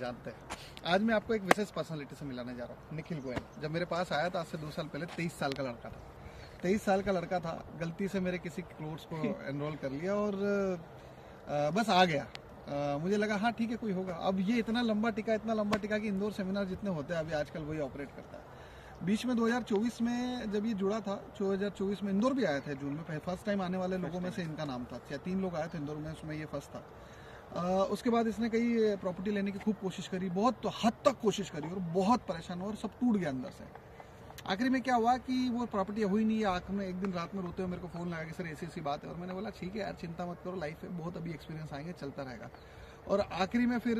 जानते हैं। आज मैं आपको एक विशेष पर्सनालिटी से मिलाने जा रहा हूँ, निखिल गोयल। जब मेरे पास आया था आज से 2 साल पहले, 23 साल का लड़का था। 23 साल का लड़का था, गलती से मेरे किसी कोर्स को एनरोल कर लिया और बस आ गया। मुझे लगा हाँ ठीक है कोई होगा। अब ये इतना लंबा टिका कि इंदौर सेमिनार जितने होते हैं अभी आजकल वही ऑपरेट करता है। बीच में 2024 में जब ये जुड़ा था, 2024 में इंदौर भी आया था जून में, फर्स्ट टाइम आने वाले लोगों में से इनका नाम था। 3 लोग आए थे इंदौर में, उसमें ये फर्स्ट था। उसके बाद इसने कई प्रॉपर्टी लेने की खूब कोशिश करी, बहुत तो हद तक कोशिश करी और बहुत परेशान हुआ और सब टूट गया अंदर से। आखिरी में क्या हुआ कि वो प्रॉपर्टी हुई नहीं है। आखिर में एक दिन रात में रोते हुए मेरे को फ़ोन लगा कि सर ऐसी बात है। और मैंने बोला ठीक है यार चिंता मत करो, लाइफ है, बहुत अभी एक्सपीरियंस आएंगे, चलता रहेगा। और आखिरी में फिर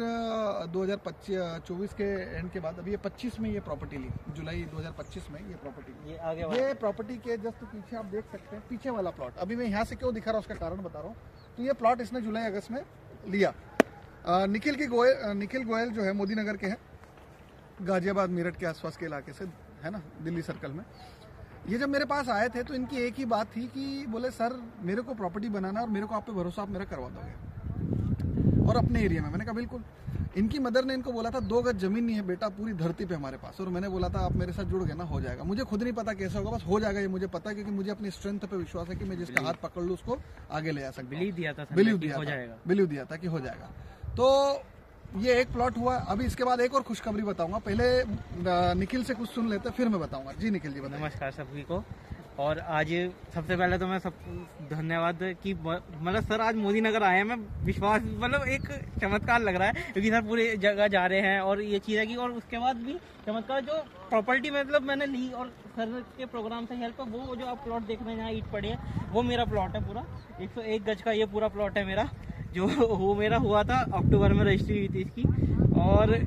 2024 के एंड के बाद अभी ये 25 में ये प्रॉपर्टी ली, जुलाई 2025 में ये प्रॉपर्टी। ये प्रॉपर्टी के जस्ट पीछे आप देख सकते हैं, पीछे वाला प्लॉट। अभी मैं यहाँ से क्यों दिखा रहा हूँ उसका कारण बता रहा हूँ। तो ये प्लॉट इसने जुलाई अगस्त में लिया। निखिल गोयल जो है मोदी नगर के हैं, गाजियाबाद मेरठ के आसपास के इलाके से है ना, दिल्ली सर्कल में। ये जब मेरे पास आए थे तो इनकी एक ही बात थी कि बोले सर मेरे को प्रॉपर्टी बनाना और मेरे को आप पे भरोसा, आप मेरा करवा दोगे और अपने एरिया में। मैंने कहा बिल्कुल। इनकी मदर ने इनको बोला था 2 गज जमीन नहीं है बेटा पूरी धरती पे हमारे पास। और मैंने बोला था आप मेरे साथ जुड़ गए ना, हो जाएगा। मुझे खुद नहीं पता कैसे होगा, बस हो जाएगा ये मुझे पता है, क्योंकि मुझे अपनी स्ट्रेंथ पे विश्वास है कि मैं जिसका हाथ पकड़ लूँ उसको आगे ले जा सकता हूँ। बिलीव दिया था कि हो जाएगा। तो ये एक प्लॉट हुआ। अभी इसके बाद एक और खुशखबरी बताऊंगा, पहले निखिल से कुछ सुन लेते फिर मैं बताऊंगा। जी निखिल जी बताइए। नमस्कार सभी को। और आज सबसे पहले तो मैं सब धन्यवाद कि मतलब सर आज मोदी नगर आए हैं। मैं विश्वास मतलब एक चमत्कार लग रहा है क्योंकि सर पूरी जगह जा रहे हैं और ये चीज़ है कि और उसके बाद भी चमत्कार जो प्रॉपर्टी मतलब मैंने ली और सर के प्रोग्राम से हेल्प, वो जो आप प्लॉट देख रहे हैं जहाँ ईंट पड़ी है वो मेरा प्लॉट है पूरा 101 गज का। ये पूरा प्लॉट है मेरा, जो वो मेरा हुआ था अक्टूबर में रजिस्ट्री हुई थी इसकी। और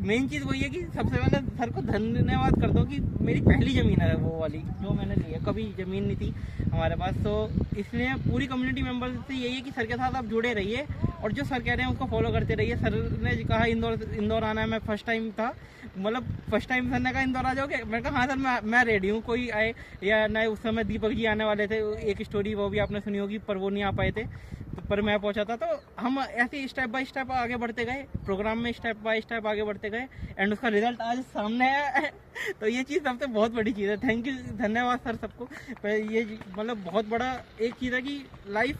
मेन चीज़ वही है कि सबसे पहले सर को धन्यवाद करता हूँ कि मेरी पहली ज़मीन है वो वाली जो मैंने ली है। कभी ज़मीन नहीं थी हमारे पास, तो इसलिए पूरी कम्युनिटी मेंबर से यही है कि सर के साथ आप जुड़े रहिए और जो सर कह रहे हैं उसको फॉलो करते रहिए। सर ने कहा इंदौर आना है, मैं फर्स्ट टाइम था, मतलब फर्स्ट टाइम सर ने कहा इंदौर आ जाओगे। मैंने कहा हाँ सर मैं रेडी हूँ, कोई आए या नहीं। उस समय दीपक जी आने वाले थे, एक स्टोरी वो भी आपने सुनी होगी, पर वो नहीं आ पाए थे, पर मैं पहुंचा था। तो हम ऐसे स्टेप बाय स्टेप आगे बढ़ते गए, प्रोग्राम में स्टेप बाय स्टेप आगे बढ़ते गए एंड उसका रिजल्ट आज सामने है। तो ये चीज़ सबसे बहुत बड़ी चीज़ है। थैंक यू, धन्यवाद सर सबको। ये मतलब बहुत बड़ा एक चीज़ है कि लाइफ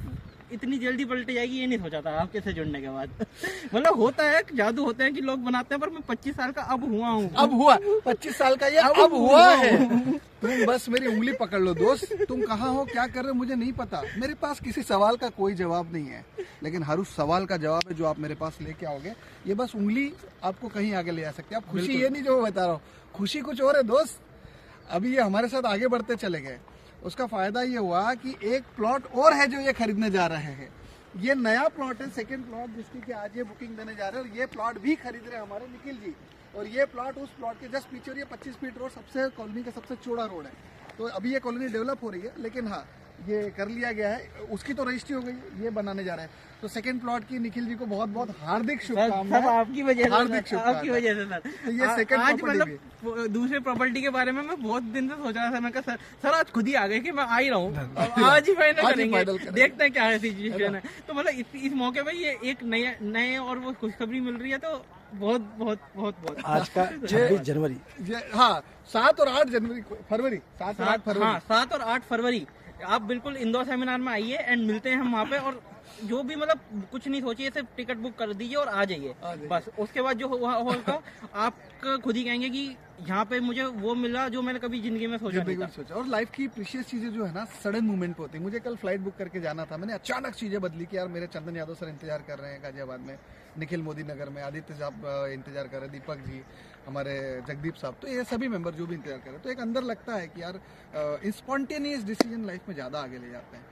इतनी जल्दी पलट जाएगी ये नहीं सोचा था आपके से जुड़ने के बाद। मतलब होता है जादू होते हैं कि लोग बनाते हैं, पर मैं 25 साल का अब हुआ 25 साल का ये अब हुआ है। तुम बस मेरी उंगली पकड़ लो दोस्त, तुम कहाँ हो क्या कर रहे हो मुझे नहीं पता। मेरे पास किसी सवाल का कोई जवाब नहीं है, लेकिन हर उस सवाल का जवाब है जो आप मेरे पास लेके आओगे। ये बस उंगली आपको कहीं आगे ले जा सकती है। आप खुशी ये नहीं जो मैं बता रहा हूँ, खुशी कुछ और है दोस्त। अभी ये हमारे साथ आगे बढ़ते चले गए, उसका फायदा ये हुआ कि एक प्लॉट और है जो ये खरीदने जा रहे हैं। ये नया प्लॉट है, सेकंड प्लॉट, जिसकी कि आज ये बुकिंग देने जा रहे हैं। और ये प्लॉट भी खरीद रहे हैं हमारे निखिल जी। और ये प्लॉट उस प्लॉट के जस्ट पीछे, और ये 25 फीट रोड सबसे कॉलोनी का सबसे चौड़ा रोड है। तो अभी ये कॉलोनी डेवलप हो रही है, लेकिन हाँ ये कर लिया गया है, उसकी तो रजिस्ट्री हो गई, ये बनाने जा रहे हैं। तो सेकंड प्लॉट की निखिल जी को बहुत बहुत हार्दिक शुभकामनाएं। आपकी वजह से, हार्दिक आपकी वजह से सर। तो ये सेकंड आज प्रॉपर्टी मतलब दूसरे प्रॉपर्टी के बारे में मैं बहुत दिन से सोच रहा था। मैं कहा सर आज खुद ही आ गए कि मैं आ ही रहा हूँ, आज ही फाइनल करेंगे, देखते हैं क्या है सिचुएशन है। तो मतलब इस मौके पर ये एक नए और वो खुशखबरी मिल रही है, तो बहुत बहुत बहुत बहुत आज का 26 जनवरी, हाँ 7 और 8 जनवरी फरवरी 7 और 8 फरवरी, हाँ 7 और 8 फरवरी आप बिल्कुल इंदौर सेमिनार में आइए एंड मिलते हैं हम वहाँ पे। और जो भी मतलब कुछ नहीं सोचिए, सिर्फ टिकट बुक कर दीजिए और आ जाइए बस। उसके बाद जो होगा आप खुद ही कहेंगे कि यहाँ पे मुझे वो मिला जो मैंने कभी जिंदगी में सोचा नहीं था। और लाइफ की प्रीशियस चीजें जो है ना सडन मूवमेंट पे होती है। मुझे कल फ्लाइट बुक करके जाना था, मैंने अचानक चीजें बदली कि यार मेरे चंदन यादव सर इंतजार कर रहे हैं गाजियाबाद में, निखिल मोदी नगर में, आदित्य साहब इंतजार कर रहे हैं, दीपक जी, हमारे जगदीप साहब, तो ये सभी मेंबर जो भी इंतजार कर रहे हैं। तो एक अंदर लगता है कि यार स्पॉन्टेनियस डिसीजन लाइफ में ज्यादा आगे ले जाते हैं।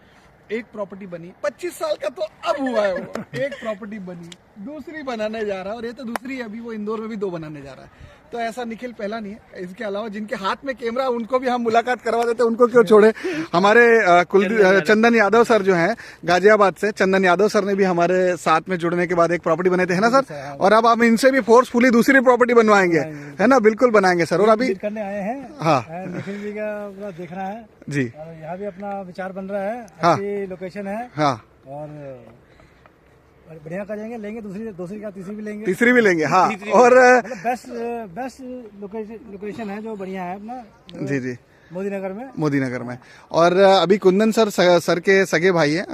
एक प्रॉपर्टी बनी, 25 साल का तो अब हुआ है वो। एक प्रॉपर्टी बनी, दूसरी बनाने जा रहा है, और ये तो दूसरी है, अभी वो इंदौर में भी 2 बनाने जा रहा है। तो ऐसा निखिल पहला नहीं है। इसके अलावा जिनके हाथ में कैमरा उनको भी हम मुलाकात करवा देते, उनको क्यों छोड़े। हमारे चंदन यादव सर जो हैं गाजियाबाद से, चंदन यादव सर ने भी हमारे साथ में जुड़ने के बाद एक प्रॉपर्टी बनाए थे, है ना सर। और अब हम इनसे भी फोर्सफुली दूसरी प्रॉपर्टी बनवाएंगे, है ना, बिल्कुल बनाएंगे सर। और अभी करने आए हैं, हाँ निखिल जी का पूरा देखना है जी, यहाँ भी अपना विचार बन रहा है। हाँ अच्छी लोकेशन है, हाँ, और बढ़िया करेंगे, लेंगे दूसरी का तीसरी भी लेंगे। तीसरी भी लेंगे, हाँ। और मतलब बेस्ट लोकेशन है जो बढ़िया है अपना। जी जी, मोदी नगर में। और अभी कुंदन सर के सगे भाई हैं,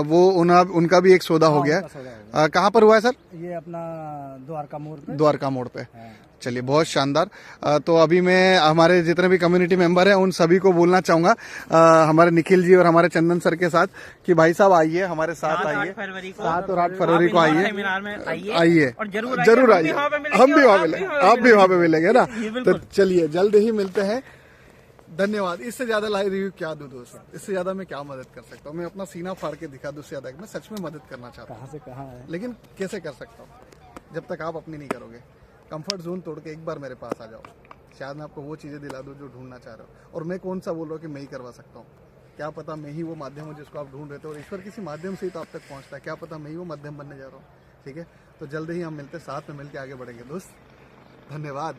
वो उनका भी एक सौदा हो गया है। कहाँ पर हुआ है सर? ये अपना द्वारका मोड़ पे। चलिए, बहुत शानदार। तो अभी मैं हमारे जितने भी कम्युनिटी मेंबर हैं उन सभी को बोलना चाहूंगा, हमारे निखिल जी और हमारे चंदन सर के साथ, कि भाई साहब आइए, हमारे साथ आइए। 7 और 8 फरवरी को आइए और जरूर आइए। हम भी वहाँ मिलेंगे, आप भी वहाँ पे मिलेंगे ना। तो चलिए, जल्द ही मिलते हैं। धन्यवाद। इससे ज्यादा लाइव रिव्यू क्या दूं दोस्त, इससे ज्यादा मैं क्या मदद कर सकता हूँ? मैं अपना सीना फाड़ के दिखा दूं, उससे ज्यादा मैं सच में मदद करना चाहता हूँ। कहाँ से कहाँ है, लेकिन कैसे कर सकता हूँ जब तक आप अपनी नहीं करोगे? कंफर्ट जोन तोड़ के एक बार मेरे पास आ जाओ, शायद मैं आपको वो चीजें दिला दूं जो ढूंढना चाह रहे हो। और मैं कौन सा बोल रहा हूँ कि मैं ही करवा सकता हूँ? क्या पता मैं ही वो माध्यम हूँ जिसको आप ढूंढ रहे थे, और ईश्वर किसी माध्यम से ही तो आप तक पहुंचता है। क्या पता मैं ही वो माध्यम बनने जा रहा हूँ। ठीक है, तो जल्द ही हम मिलते, साथ में मिलकर आगे बढ़ेंगे दोस्त। धन्यवाद।